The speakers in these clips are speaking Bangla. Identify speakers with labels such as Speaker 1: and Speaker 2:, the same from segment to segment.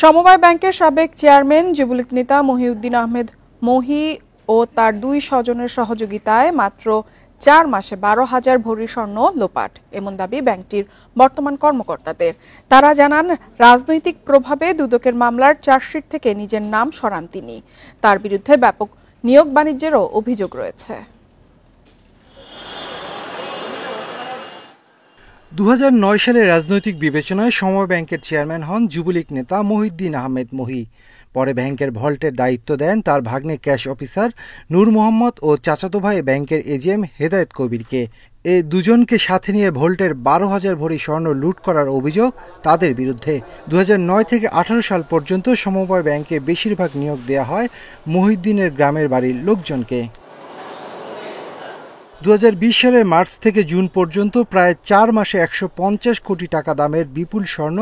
Speaker 1: সমবায় ব্যাংকের সাবেক চেয়ারম্যান যুবলীগ নেতা মহিউদ্দিন আহমেদ মহি ও তার দুই স্বজনের সহযোগিতায় মাত্র ৪ মাসে ১২,০০০ ভরি স্বর্ণ লোপাট, এমন দাবি ব্যাংকটির বর্তমান কর্মকর্তাদের। তারা জানান, রাজনৈতিক প্রভাবে দুদকের মামলার চার্জশিট থেকে নিজের নাম সরান তিনি। তার বিরুদ্ধে ব্যাপক নিয়োগ বাণিজ্যেরও অভিযোগ রয়েছে।
Speaker 2: ২০০৯ সালে রাজনৈতিক বিবেচনায় সমবায় ব্যাংকের চেয়ারম্যান হন যুবলীগ নেতা মহিউদ্দিন আহমেদ মহি। পরে ব্যাংকের ভল্টের দায়িত্ব দেন তার ভাগ্নে ক্যাশ অফিসার নূর মোহাম্মদ ও চাচাতো ভাই ব্যাংকের এজিএম হেদায়েত কবিরকে। এ দুজনকে সাথে নিয়ে ভল্টের ১২,০০০ ভরি স্বর্ণ লুট করার অভিযোগ তাদের বিরুদ্ধে। ২০০৯ থেকে ১৮ সাল পর্যন্ত সমবায় ব্যাংকে বেশিরভাগ নিয়োগ দেওয়া হয় মহিউদ্দিনের গ্রামের বাড়ির লোকজনকে। ২০২০ সালের মার্চ থেকে জুন পর্যন্ত প্রায় ৪ মাসে ১৫০ কোটি টাকা দামের বিপুল স্বর্ণ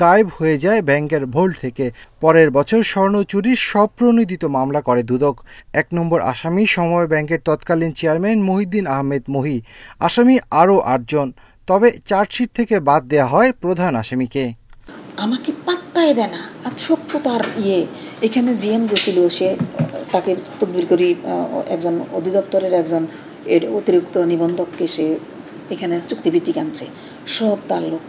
Speaker 2: গায়েব হয়ে যায় ব্যাংকের ভল্ট থেকে। পরের বছর স্বর্ণ চুরির স্বপ্রণোদিত মামলা করে দুদক। ১ নম্বর আসামি সমবায় ব্যাংকের তৎকালীন চেয়ারম্যান মহিউদ্দিন আহমেদ মহি। আসামি আরও ৮ জন, তবে চার্জশিট থেকে বাদ দেওয়া হয় প্রধান আসামিকে।
Speaker 3: আমাকে পাত্তাই দেয় না, সত্য তার এখানে জিএম যে ছিল সে তাকে তদবির করি একজন অধিদপ্তরের একজন এর অতিরিক্ত নিবন্ধককে সে এখানে চুক্তিভিত্তিক আনছে, সব তার লোক।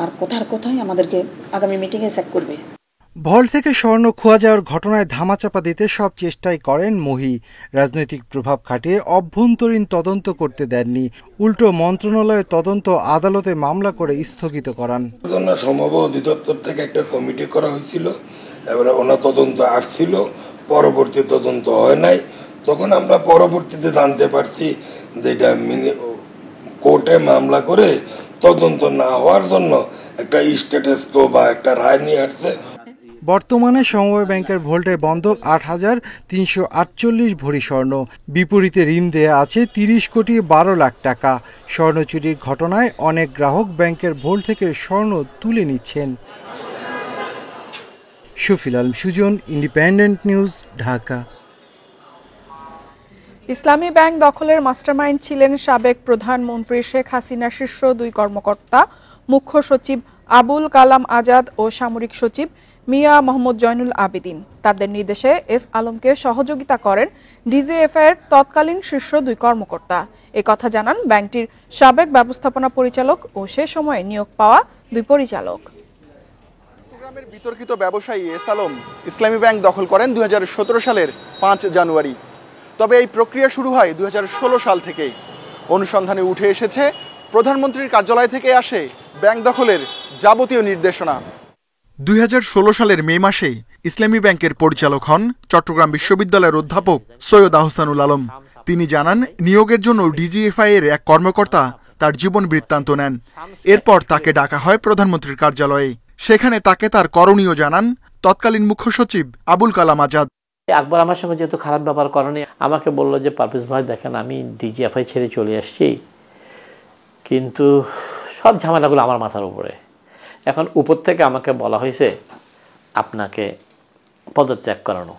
Speaker 3: আর কথার কথাই আমাদেরকে আগামী মিটিংয়ে চেক করবে।
Speaker 2: ভল্ট থেকে স্বর্ণ খোয়া যাওয়ার ঘটনায় ধামাচাপা দিতে সব চেষ্টাই করেন মহি। রাজনৈতিক প্রভাব খাটিয়ে অভ্যন্তরীণ তদন্ত করতে দেননি, উল্টো মন্ত্রণালয়ের তদন্ত আদালতে মামলা করে স্থগিত করান।
Speaker 4: সমবায় অধিদপ্তর থেকে একটা কমিটি করা হয়েছিল, এবারে ওনার তদন্ত আসছিল, পরবর্তী তদন্ত হয় নাই। তখন আমরা পরবর্তীতে জানতে পারছি যে এটা কোর্টে মামলা করে তদন্ত না হওয়ার জন্য একটা স্ট্যাটাস কো বা একটা রায় নিয়ে আসছে।
Speaker 2: বর্তমানে সমবায় ব্যাংকের ভল্টে বন্ধক ৮,৩৪৮ ভরি স্বর্ণ। বিপরীতে ঋণ দেয়া আছে ৩০ কোটি ১২ লাখ টাকা। স্বর্ণ চুরির ঘটনায় অনেক গ্রাহক ব্যাংকের ভল্ট থেকে স্বর্ণ তুলে নিচ্ছেন। Shafil Alam Sujan, independent news, Dhaka.
Speaker 1: ইসলামী ব্যাংক দখলের মাস্টারমাইন্ড ছিলেন সাবেক প্রধানমন্ত্রী শেখ হাসিনার শীর্ষ দুই কর্মকর্তা, মুখ্য সচিব আবুল কালাম আজাদ ও সামরিক সচিব মিয়া মোহাম্মদ জয়নুল আবেদিন। তাদের নির্দেশে এস আলমকে সহযোগিতা করেন ডিজিএফআই এর তৎকালীন শীর্ষ দুই কর্মকর্তা। একথা জানান ব্যাংকটির সাবেক ব্যবস্থাপনা পরিচালক ও সে সময়ে নিয়োগ পাওয়া দুই পরিচালক।
Speaker 5: চট্টগ্রামের বিতর্কিত ব্যবসায়ী এস আলম ইসলামী ব্যাংক দখল করেন ২০১৭ সালের ৫ জানুয়ারি। তবে এই প্রক্রিয়া শুরু হয় ২০১৬ সাল থেকেই। অনুসন্ধানে উঠে এসেছে প্রধানমন্ত্রীর কার্যালয় থেকে আসে ব্যাংক দখলের যাবতীয় নির্দেশনা। ২০১৬ সালের মে মাসে ইসলামী ব্যাংকের পরিচালক হন চট্টগ্রাম বিশ্ববিদ্যালয়ের অধ্যাপক সৈয়দ আহসানুল আলম। তিনি জানান, নিয়োগের জন্য ডিজিএফআই এর এক কর্মকর্তা তার জীবন বৃত্তান্ত নেন। এরপর তাকে ডাকা হয় প্রধানমন্ত্রীর কার্যালয়ে। সেখানে তাকে তার করণীয় জানান তৎকালীন মুখ্য সচিব আবুল কালাম আজাদ।
Speaker 6: আকবর আমার সঙ্গে যেহেতু খারাপ ব্যবহার করেনি, আমাকে বলল যে পারভেজ ভাই দেখেন, আমি ডিজিএফআই ছেড়ে চলে আসছি, কিন্তু সব ঝামেলাগুলো আমার মাথার উপরে। এখন উপর থেকে আমাকে বলা হয়েছে আপনাকে পদত্যাগ করানো।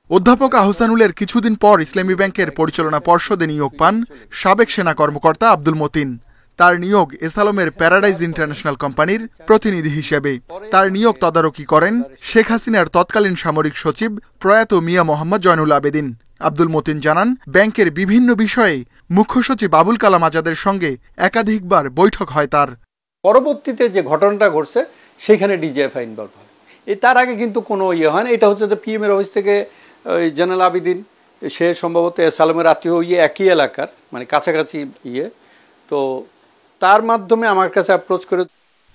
Speaker 5: অধ্যাপক আহসানুলের কিছুদিন পর ইসলামী ব্যাংকের পরিচালনা পর্ষদে নিয়োগ পান সাবেক সেনা কর্মকর্তা আব্দুল মতিন। তার নিয়োগ এস আলমের প্যারাডাইজ ইন্টারন্যাশনাল কোম্পানির প্রতিনিধি হিসেবে। তার নিয়োগ তদারকি করেন শেখ হাসিনার তৎকালীন সামরিক সচিব প্রয়াত মিয়া মোহাম্মদ জয়নুল আবেদিন। আব্দুল মতিন জানান, ব্যাংকের বিভিন্ন বিষয়ে মুখ্য সচিব আবুল কালাম আজাদের সঙ্গে একাধিকবার বৈঠক হয় তার।
Speaker 7: পরবর্তীতে যে ঘটনাটা ঘটছে সেখানে ডিজিএফআই ইনভলভ হয়। তার আগে কিন্তু কোনো হয় না। এটা হচ্ছে যে পিএম এর অফিস থেকে জয়নুল আবেদিন, সে সম্ভবত এস আলমের আত্মীয় একই এলাকার, মানে কাছাকাছি তো তার মাধ্যমে আমার কাছে অ্যাপ্রোচ করে।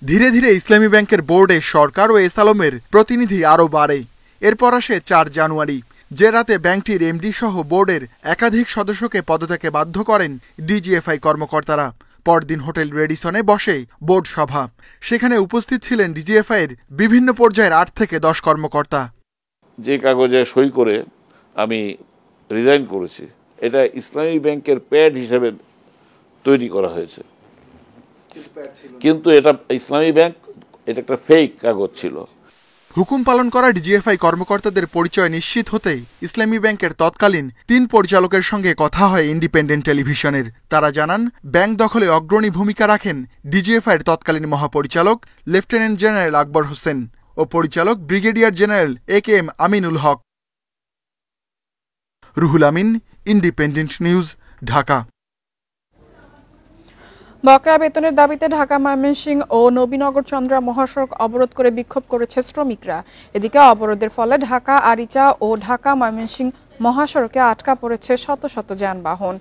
Speaker 5: ধীরে ধীরে ইসলামী ব্যাংকের বোর্ডে সরকার ও এস আলমের প্রতিনিধি আরও বাড়ে। এরপর আসে ৪ জানুয়ারি, যে রাতে ব্যাংকটির এমডি সহ বোর্ডের একাধিক সদস্যকে পদত্যাগে বাধ্য করেন ডিজিএফআই কর্মকর্তারা। পরদিন হোটেল রেডিসনে বসে বোর্ড সভা। সেখানে উপস্থিত ছিলেন ডিজিএফআই এর বিভিন্ন পর্যায়ের ৮ থেকে ১০ কর্মকর্তা।
Speaker 8: যে কাগজে সই করে আমি রিজাইন করেছি, এটা ইসলামী ব্যাংকের প্যাড হিসেবে তৈরি করা হয়েছে, কিন্তু এটা ইসলামী ব্যাংক, এটা একটা ফেক কাগজ ছিল।
Speaker 5: হুকুম পালন করা ডিজিএফআই কর্মকর্তাদের পরিচয় নিশ্চিত হতেই ইসলামী ব্যাংকের তৎকালীন ৩ পরিচালকের সঙ্গে কথা হয় ইন্ডিপেন্ডেন্ট টেলিভিশনের। তারা জানান, ব্যাংক দখলে অগ্রণী ভূমিকা রাখেন ডিজিএফআই এর তৎকালীন মহাপরিচালক লেফটেন্যান্ট জেনারেল আকবর হোসেন ও পরিচালক ব্রিগেডিয়ার জেনারেল AKM আমিনুল হক। Ruhul Amin, independent news, Dhaka.
Speaker 1: বকেয়া বেতনের দাবিতে ঢাকা ময়মনসিংহ ও নবীনগর চন্দ্রা মহাসড়ক অবরোধ করে বিক্ষোভ করেছে শ্রমিকরা। এদিকে অবরোধের ফলে ঢাকা আরিচা ও ঢাকা ময়মনসিংহ মহাসড়কে আটকা পড়েছে শত শত যানবাহন।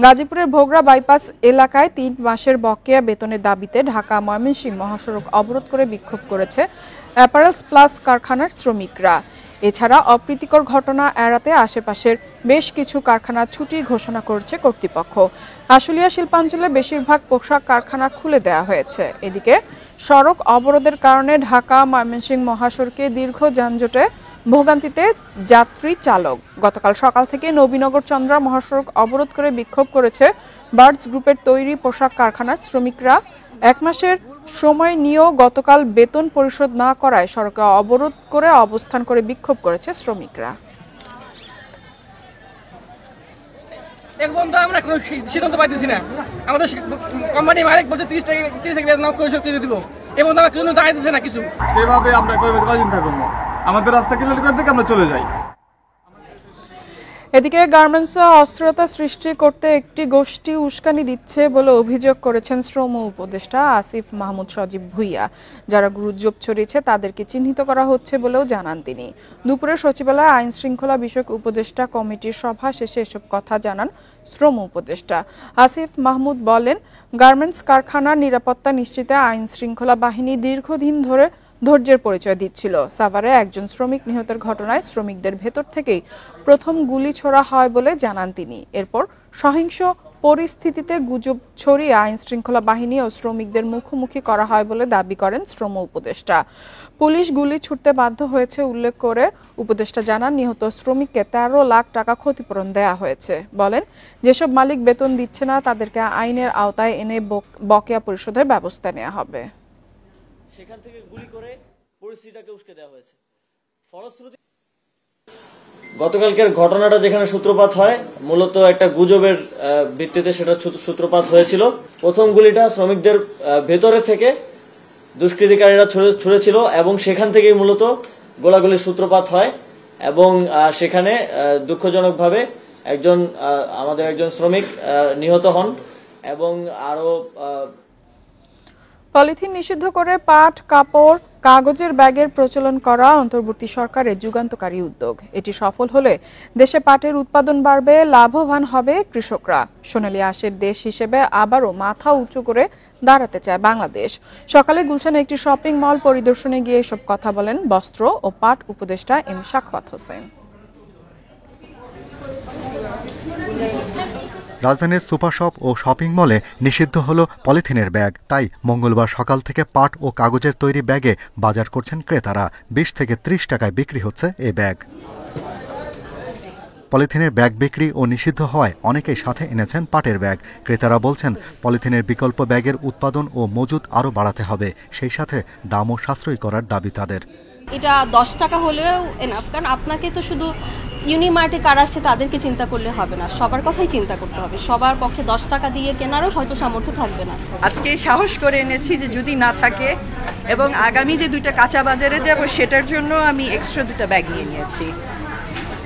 Speaker 1: গাজীপুরের ভোগড়া বাইপাস এলাকায় 3 মাসের বকেয়া বেতনের দাবিতে ঢাকা ময়মনসিংহ মহাসড়ক অবরোধ করে বিক্ষোভ করেছে অ্যাপারেলস প্লাস কারখানার শ্রমিকরা। এছাড়া অপ্রীতিকর ঘটনা এড়াতে আশেপাশের বেশ কিছু কারখানা ছুটি ঘোষণা করেছে কর্তৃপক্ষ। আশুলিয়া শিল্পাঞ্চলে বেশিরভাগ পোশাক কারখানা খুলে দেওয়া হয়েছে। এদিকে সড়ক অবরোধের কারণে ঢাকা ময়মনসিংহ মহাসড়কে দীর্ঘ যানজটে ভোগান্তিতে যাত্রী চালক। গতকাল সকাল থেকে নবীনগর চন্দ্রা মহাসড়ক অবরোধ করে বিক্ষোভ করেছে বার্ডস গ্রুপের তৈরি পোশাক কারখানার শ্রমিকরা। 1 মাসের সময় নিয়েও গতকাল বেতন পরিশোধ না করায় সড়কে অবরোধ করে অবস্থান করে বিক্ষোভ করেছে শ্রমিকরা।
Speaker 9: আমরা কোনো সিদ্ধান্ত পাইতেছি না। আমাদের কোম্পানি মালিক বলছে 30 তারিখে বেতন পরিশোধ করে দিব, এবং আমরা কোনো দাঁড়াই দিচ্ছে না কিছু।
Speaker 5: এভাবে আমরা কয়দিন থাকবো? আমাদের রাস্তা ক্লিয়ার করে থেকে আমরা চলে যাই।
Speaker 1: এদিকে গার্মেন্টসে অস্থিরতা সৃষ্টি করতে একটি গোষ্ঠী উস্কানি দিচ্ছে বলে অভিযোগ করেছেন শ্রম উপদেষ্টা আসিফ মাহমুদ সজীব ভুইয়া। যারা গুজব ছড়িয়েছে তাদেরকে চিহ্নিত করা হচ্ছে বলেও জানান তিনি। দুপুরে সচিবালয়ে আইন শৃঙ্খলা বিষয়ক উপদেষ্টা কমিটির সভা শেষে এসব কথা জানান শ্রম উপদেষ্টা। আসিফ মাহমুদ বলেন, গার্মেন্টস কারখানার নিরাপত্তা নিশ্চিতে আইন শৃঙ্খলা বাহিনী দীর্ঘদিন ধরে ধৈর্যের পরিচয় দিচ্ছিল। সাভারে একজন শ্রমিক নিহতের ঘটনায় শ্রমিকদের ভেতর থেকেই প্রথম গুলি ছোড়া হয় বলে জানান তিনি। এরপর সহিংস পরিস্থিতিতে গুজব ছড়িয়ে আইন শৃঙ্খলা বাহিনী ও শ্রমিকদের মুখোমুখি করা হয় বলে দাবি করেন শ্রম উপদেষ্টা। পুলিশ গুলি ছুড়তে বাধ্য হয়েছে উল্লেখ করে উপদেষ্টা জানান, নিহত শ্রমিককে 13 লাখ টাকা ক্ষতিপূরণ দেয়া হয়েছে। বলেন, যেসব মালিক বেতন দিচ্ছে না তাদেরকে আইনের আওতায় এনে বকেয়া পরিশোধের ব্যবস্থা নেওয়া হবে।
Speaker 10: সেখান থেকে গুলি করে পরিস্থিতিটাকে উস্কে দেওয়া হয়েছে। ফলশ্রুতি গতকালকের ঘটনাটা যেখানে সূত্রপাত হয়, মূলত একটা গুজবের ভিত্তিতে সেটা সূত্রপাত হয়েছিল। প্রথম গুলিটা শ্রমিকদের ভেতরে থেকে দুষ্কৃতিকারীরা ছুড়েছিল এবং সেখান থেকেই মূলত গোলাগুলির সূত্রপাত হয় এবং সেখানে দুঃখজনকভাবে আমাদের একজন শ্রমিক নিহত হন এবং আরো
Speaker 1: পলিথিন নিষিদ্ধ করে পাট, কাপড়, কাগজের ব্যাগের প্রচলন করা অন্তর্বর্তী সরকারের যুগান্তকারী উদ্যোগ। এটি সফল হলে দেশে পাটের উৎপাদন বাড়বে, লাভবান হবে কৃষকরা। সোনালী আঁশের দেশ হিসেবে আবারও মাথা উঁচু করে দাঁড়াতে চায় বাংলাদেশ। সকালে গুলশানে একটি শপিং মল পরিদর্শনে গিয়ে এসব কথা বলেন বস্ত্র ও পাট উপদেষ্টা এম সাখাওয়াত হোসেন।
Speaker 11: রাজধানীর সুপার শপ ও শপিং মলে নিষিদ্ধ হলো পলিথিনের ব্যাগ। তাই মঙ্গলবার সকাল থেকে পাট ও কাগজের তৈরি ব্যাগে বাজার করছেন ক্রেতারা। 20 থেকে 30 টাকায় বিক্রি হচ্ছে এই ব্যাগ। পলিথিনের ব্যাগ বিক্রি ও নিষিদ্ধ হওয়ায় অনেকেই সাথে এনেছেন পাটের ব্যাগ। ক্রেতারা বলছেন, পলিথিনের বিকল্প ব্যাগের উৎপাদন ও মজুত আরও বাড়াতে হবে, সেই সাথে দামও সাশ্রয়ী করার দাবি তাদের।
Speaker 12: এটা 10 টাকা হলেও এনাফ, কারণ আপনাকে তো শুধু ইউনিমার্টে কারা আসছে তাদেরকে চিন্তা করলে হবে না, সবার কথাই চিন্তা করতে হবে। সবার পক্ষে 10 টাকা দিয়ে কেনারও হয়তো সামর্থ্য থাকবে না।
Speaker 13: আজকে সাহস করে এনেছি যে যদি না থাকে, এবং আগামী যে 2টা কাঁচা বাজারে যাব সেটার জন্য আমি এক্সট্রা 2টা ব্যাগ নিয়ে নিয়েছি।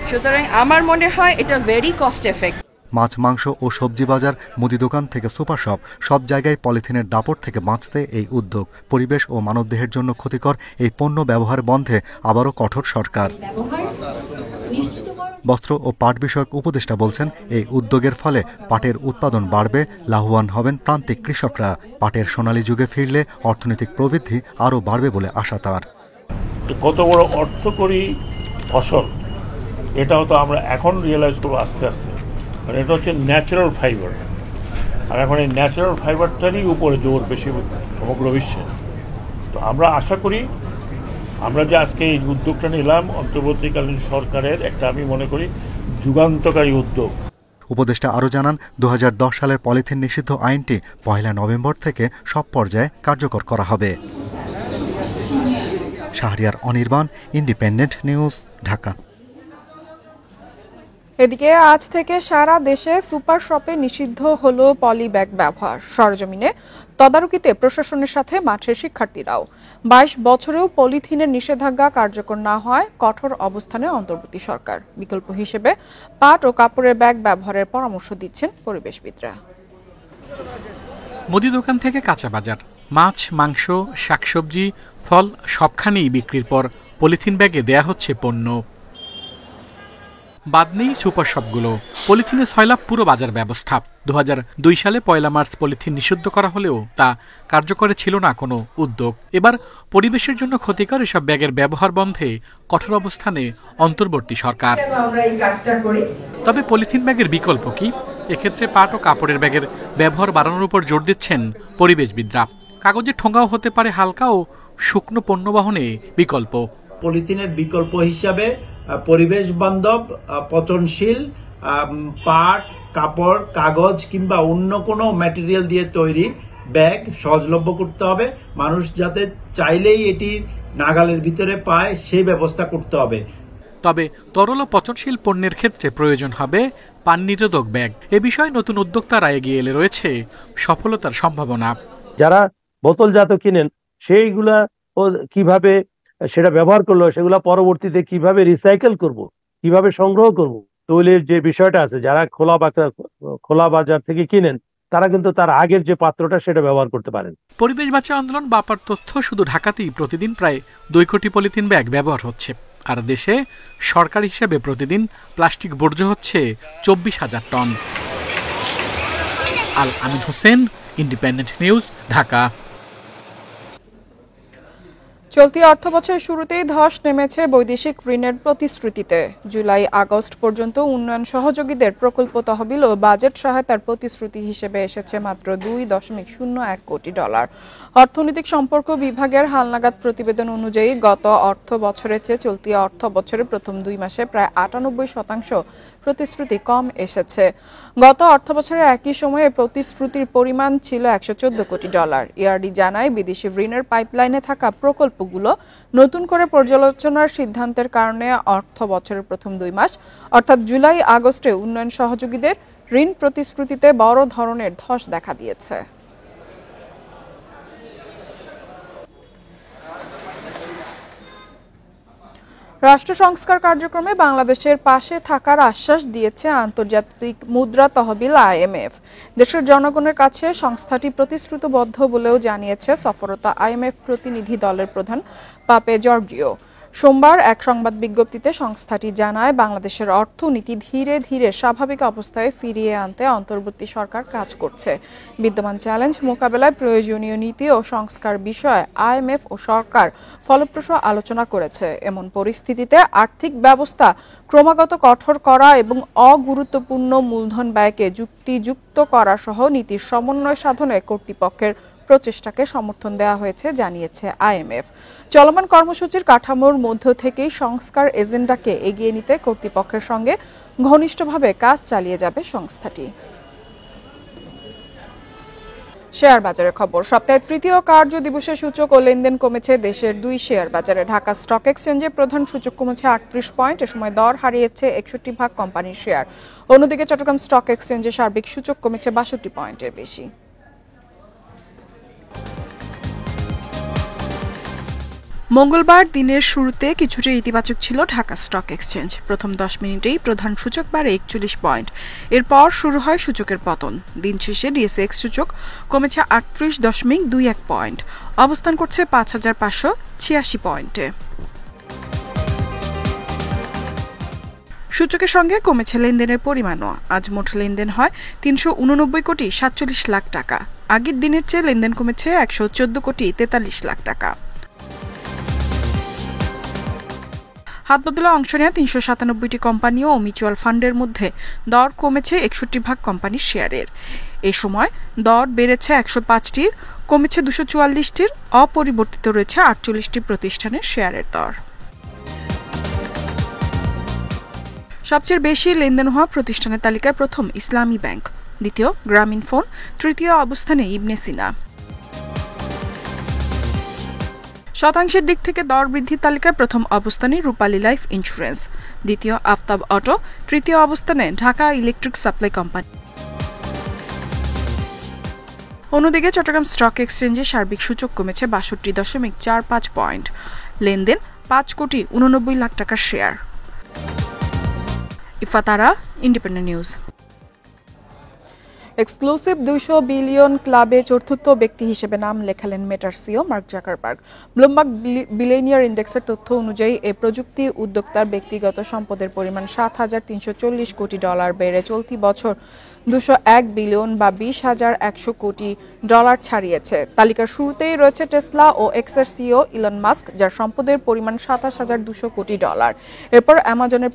Speaker 13: সুতরাং আমার মনে হয় এটা ভেরি কস্ট এফেক্ট।
Speaker 11: মাছ, মাংস ও সবজি বাজার, মুদি দোকান থেকে সুপার শপ, সব জায়গায় পলিথিনের দাপট থেকে বাঁচতে এই উদ্যোগ। পরিবেশ ও মানবদেহের জন্য ক্ষতিকর এই পণ্য ব্যবহার বন্ধে আবারও কঠোর সরকার। বস্ত্র ও পাট বিষয়ক উপদেষ্টা বলছেন, এই উদ্যোগের ফলে পাটের উৎপাদন বাড়বে, লাভবান হবেন প্রান্তিক কৃষকরা। পাটের সোনালী যুগে ফিরলে অর্থনৈতিক প্রবৃদ্ধি আরও বাড়বে বলে আশা তার।
Speaker 14: কত বড় অর্থকরী ফসল, এটাও তো আমরা এখন রিয়েলাইজ করবো আস্তে আস্তে। কারণ এটা হচ্ছে ন্যাচারাল ফাইবার, আর এখন এই ন্যাচারাল ফাইবারটারই উপরে জোর বেশি সমগ্র বিশ্বে। তো আমরা আশা করি আমরা যে আজকে এই উদ্যোগটা নিলাম অন্তর্বর্তীকালীন সরকারের একটা, আমি মনে করি, যুগান্তকারী উদ্যোগ।
Speaker 11: উপদেষ্টা আরও জানান, 2010 সালের পলিথিন নিষিদ্ধ আইনটি 1 নভেম্বর থেকে সব পর্যায়ে কার্যকর করা হবে। Shahriar Anirban, independent news, Dhaka.
Speaker 1: এদিকে আজ থেকে সারা দেশে সুপার শপে নিষিদ্ধ হলো পলি ব্যাগ ব্যবহার। সরজমিনে তদারকিতে প্রশাসনের সাথে মাঠের শিক্ষার্থীরাও। 22 বছরেও পলিথিনের নিষেধাজ্ঞা কার্যকর না হয় কঠোর অবস্থানে অন্তর্বর্তী সরকার। বিকল্প হিসেবে পাট ও কাপড়ের ব্যাগ ব্যবহারের পরামর্শ দিচ্ছেন পরিবেশবিদরা।
Speaker 15: মুদি দোকান থেকে কাঁচা বাজার, মাছ, মাংস, শাকসবজি, ফল সবখানেই বিক্রির পর পলিথিন ব্যাগে দেয়া হচ্ছে পণ্য। বাদ নেই সুপার শপগুলো। পলিথিনে সয়লাভ পুরো বাজার ব্যবস্থা। 2002 সালে 1 মার্চ পলিথিন নিষিদ্ধ করা হলেও তা কার্যকরে ছিল না কোনো উদ্যোগ। এবার পরিবেশের জন্য ক্ষতিকর এসব ব্যাগের ব্যবহার বন্ধে কঠোর অবস্থানে অন্তর্বর্তী সরকার। তবে পলিথিন ব্যাগের বিকল্প কি? এক্ষেত্রে পাট ও কাপড়ের ব্যাগের ব্যবহার বাড়ানোর উপর জোর দিচ্ছেন পরিবেশবিদরা। কাগজের ঠোঙাও হতে পারে হালকা ও শুকনো পণ্য বহনে বিকল্প।
Speaker 16: পলিথিনের বিকল্প হিসাবে পরিবেশ বান্ধব, পচনশীল পাট, কাপড়, কাগজ কিংবা অন্য কোনো ম্যাটেরিয়াল দিয়ে তৈরি ব্যাগ সহজলভ্য করতে হবে। মানুষ যাতে চাইলেই এটি নাগালের ভিতরে পায় সেই ব্যবস্থা করতে হবে।
Speaker 15: তবে তরল ও পচনশীল পণ্যের ক্ষেত্রে প্রয়োজন হবে পান নিরোধক ব্যাগ। এ বিষয়ে নতুন উদ্যোক্তারা এগিয়ে এলে রয়েছে সফলতার সম্ভাবনা।
Speaker 17: যারা বোতলজাত কিনেন সেইগুলা কিভাবে সেটা ব্যবহার করলো, সেগুলা পরবর্তীতে কিভাবে রিসাইকেল করব, কিভাবে সংগ্রহ করব, তৈলের যে বিষয়টা আছে, যারা খোলা বাজার থেকে কিনেন তারা কিন্তু তার আগের যে পাত্রটা সেটা ব্যবহার করতে পারেন।
Speaker 15: পরিবেশ বাঁচাও আন্দোলন বাপার তথ্য শুধু ঢাকাতেই প্রতিদিন প্রায় 2 কোটি পলিথিন ব্যাগ ব্যবহার হচ্ছে। আর দেশে সরকার হিসেবে প্রতিদিন প্লাস্টিক বর্জ্য হচ্ছে 24,000 টন। আল আমিন হোসেন, ইন্ডিপেন্ডেন্ট নিউজ, ঢাকা।
Speaker 1: চলতি অর্থবছরের শুরুতেই ধস নেমেছে বৈদেশিক ঋণের প্রতিশ্রুতিতে। জুলাই আগস্ট পর্যন্ত উন্নয়ন সহযোগীদের প্রকল্প তহবিল ও বাজেট সহায়তার প্রতিশ্রুতি হিসেবে এসেছে মাত্র $2.01 কোটি। অর্থনৈতিক সম্পর্ক বিভাগের হালনাগাদ প্রতিবেদন অনুযায়ী গত অর্থ বছরের চেয়ে চলতি অর্থ বছরের প্রথম 2 মাসে প্রায় 98% প্রতিশ্রুতি কম এসেছে। গত অর্থ বছরের একই সময়ে প্রতিশ্রুতির পরিমাণ ছিল $114 কোটি। ইআরডি জানায় বিদেশি ঋণের পাইপলাইনে থাকা প্রকল্পগুলো নতুন করে পর্যালোচনার সিদ্ধান্তের কারণে অর্থ বছরের প্রথম 2 মাস অর্থাৎ জুলাই আগস্টে উন্নয়ন সহযোগীদের ঋণ প্রতিশ্রুতিতে বড় ধরনের ধস দেখা দিয়েছে। রাষ্ট্র সংস্কার কার্যক্রমে বাংলাদেশের পাশে থাকার আশ্বাস দিয়েছে আন্তর্জাতিক মুদ্রা তহবিল IMF। দেশের জনগণের কাছে সংস্থাটি প্রতিশ্রুতিবদ্ধ বলেও জানিয়েছে সফররত IMF প্রতিনিধি দলের প্রধান পাপে জর্জিও। সোমবার এক সংবাদ বিজ্ঞপ্তিতে সংস্থাটি জানায়, বাংলাদেশের অর্থনীতি ধীরে ধীরে স্বাভাবিক অবস্থায় ফিরিয়ে আনতে অন্তর্বর্তী সরকার কাজ করছে। বিদ্যমান চ্যালেঞ্জ মোকাবেলায় প্রয়োজনীয় নীতি ও সংস্কার বিষয়ে IMF ও সরকার ফলপ্রসূ আলোচনা করেছে। এমন পরিস্থিতিতে আর্থিক ব্যবস্থা ক্রমাগত কঠোর করা এবং অগুরুত্বপূর্ণ মূলধন ব্যয়কে যুক্তিযুক্ত করা সহ নীতির সমন্বয় সাধনে কর্তৃপক্ষের প্রচেষ্টাকে সমর্থন দেওয়া হয়েছে জানিয়েছে IMF। চলমান কর্মসূচির কাঠামোর মধ্য থেকেই সংস্কার এজেন্ডাকে এগিয়ে নিতে কর্তৃপক্ষের সঙ্গে ঘনিষ্ঠভাবে কাজ চালিয়ে যাবে সংস্থাটি। শেয়ার বাজারের খবর। সপ্তাহের তৃতীয় কার্য দিবসে সূচক ও লেনদেন কমেছে দেশের 2 শেয়ার বাজারে। ঢাকা স্টক এক্সচেঞ্জে প্রধান সূচক কমেছে 38 পয়েন্ট। এ সময় দর হারিয়েছে 61 ভাগ কোম্পানির শেয়ার। অন্যদিকে চট্টগ্রাম স্টক এক্সচেঞ্জে সার্বিক সূচক কমেছে 62 পয়েন্টের বেশি। মঙ্গলবার দিনের শুরুতে কিছুটা ইতিবাচক ছিল ঢাকা স্টক এক্সচেঞ্জ। প্রথম 10 মিনিটেই প্রধান সূচক বাড়ে 41 পয়েন্ট। এরপর শুরু হয় সূচকের পতন। দিন শেষে ডিএসএক্স সূচক কমেছে 38.21 পয়েন্ট, অবস্থান করছে 5586 পয়েন্টে। সূচকের সঙ্গে কমেছে লেনদেনের পরিমাণও। আজ মোট লেনদেন হয় 389 কোটি 47 লাখ টাকা। আগের দিনের চেয়ে লেনদেন কমেছে 114 কোটি 43 লাখ টাকা। হাতবদলে অংশ নেওয়া 397টি কোম্পানি ও মিউচুয়াল ফান্ডের মধ্যে দর কমেছে 61 ভাগ কোম্পানির শেয়ারের। এ সময় দর বেড়েছে 105টির, কমেছে 244টির, অপরিবর্তিত রয়েছে 48টি প্রতিষ্ঠানের শেয়ারের দর। সবচেয়ে বেশি লেনদেন হওয়া প্রতিষ্ঠানের তালিকায় প্রথম ইসলামী ব্যাংক, দ্বিতীয় গ্রামীণফোন, তৃতীয় অবস্থানে ইবনে সিনা। শতাংশের দিক থেকে দর বৃদ্ধির তালিকায় প্রথম অবস্থানে রূপালী লাইফ ইন্স্যুরেন্স, দ্বিতীয় আফতাব অটো, তৃতীয় অবস্থানে ঢাকা ইলেকট্রিক সাপ্লাই কোম্পানি। অন্যদিকে চট্টগ্রাম স্টক এক্সচেঞ্জে সার্বিক সূচক কমেছে ৬২.৪৫ পয়েন্ট, লেনদেন ৫,৮৯ লাখ টাকার share. Ifatara, Independent News. Exclusive ২০০ billion ক্লাবে চতুর্থ ব্যক্তি হিসেবে নাম লেখালেন মেটার CEO Mark Zuckerberg. Bloomberg billionaire ইন্ডেক্সের তথ্য অনুযায়ী এই প্রযুক্তি উদ্যোক্তার ব্যক্তিগত সম্পদের পরিমাণ $৭,৩৪০ কোটি বেড়ে চলতি বছর ২০১ বিলিয়ন বা ২০,১০০ কোটি ছাড়িয়েছে। তালিকার শুরুতেই রয়েছে টেসলা ও এক্সের সিও ইলন মাস্ক, যার সম্পদের পরিমাণ $২৭,২০০ কোটি। এরপর অ্যামাজনের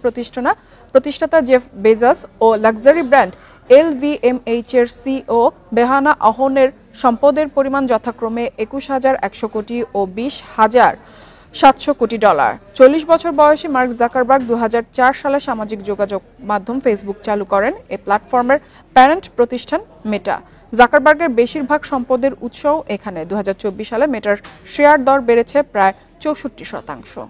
Speaker 1: প্রতিষ্ঠাতা জেফ বেজস ও লাক্সারি ব্র্যান্ড LVMH এর সিও বেহানা আহনের সম্পদের পরিমাণ যথাক্রমে $২১,১০০ কোটি ও $20,৭০০ কোটি। ৪০ বছর বয়সী মার্ক জাকারবার্গ ২০০৪ সালে সামাজিক যোগাযোগ মাধ্যম ফেসবুক চালু করেন। এই প্ল্যাটফর্মের প্যারেন্ট প্রতিষ্ঠান মেটা। জাকারবার্গের বেশিরভাগ সম্পদের উৎসও এখানে। ২০২৪ সালে মেটার শেয়ার দর বেড়েছে প্রায় ৬৪%।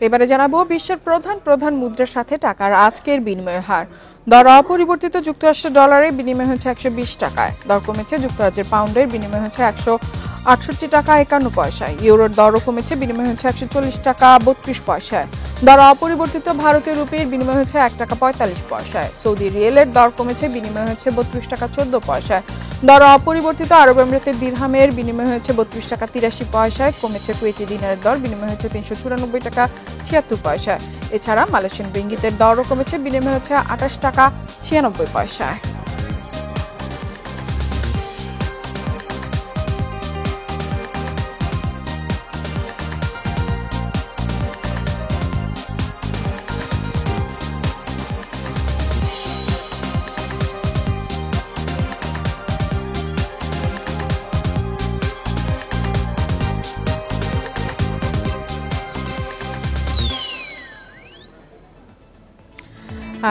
Speaker 1: এবারে জানাবো বিশ্বের প্রধান মুদ্রার সাথে টাকার আজকের বিনিময় হার। দর অপরিবর্তিত যুক্তরাষ্ট্রের ডলারে বিনিময় হচ্ছে ১২০ টাকায়, দর কমেছে যুক্তরাজ্যের পাউন্ডের বিনিময় হচ্ছে ১৬৮ টাকা ৫১ পয়সায়, ইউরোর দরও কমেছে, বিনিময় হচ্ছে ১৪০ টাকা ৩২ পয়সায়। দর অপরিবর্তিত ভারতীয় রুপির বিনিময় হচ্ছে ১ টাকা ৪৫ পয়সায়। সৌদি রিয়েলের দর কমেছে, বিনিময় হচ্ছে ৩২ টাকা ১৪ পয়সায়। দর অপরিবর্তিত আরব আমিরাতের দিরহামের বিনিময় হয়েছে ৩২ টাকা ৮৩ পয়সায়, কমেছে কুয়েতি দিনারের দর, বিনিময় হচ্ছে ৩৯৪ টাকা ৭৬ পয়সায়। এছাড়া মালয়েশিয়ান রিঙ্গিতের দরও কমেছে, বিনিময় হচ্ছে ২৮ টাকা ৯৬ পয়সায়।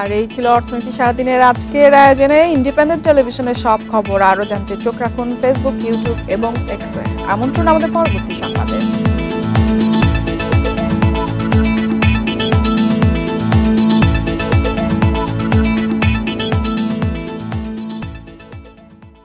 Speaker 1: আর এই ছিল অর্থনীতি সারাদিনের আজকের আয়োজনে। ইন্ডিপেন্ডেন্ট টেলিভিশনের সব খবর আরো জানতে চোখ রাখুন ফেসবুক, ইউটিউব এবং এক্সে। আমন্ত্রণ আমাদের পরবর্তী সংবাদে।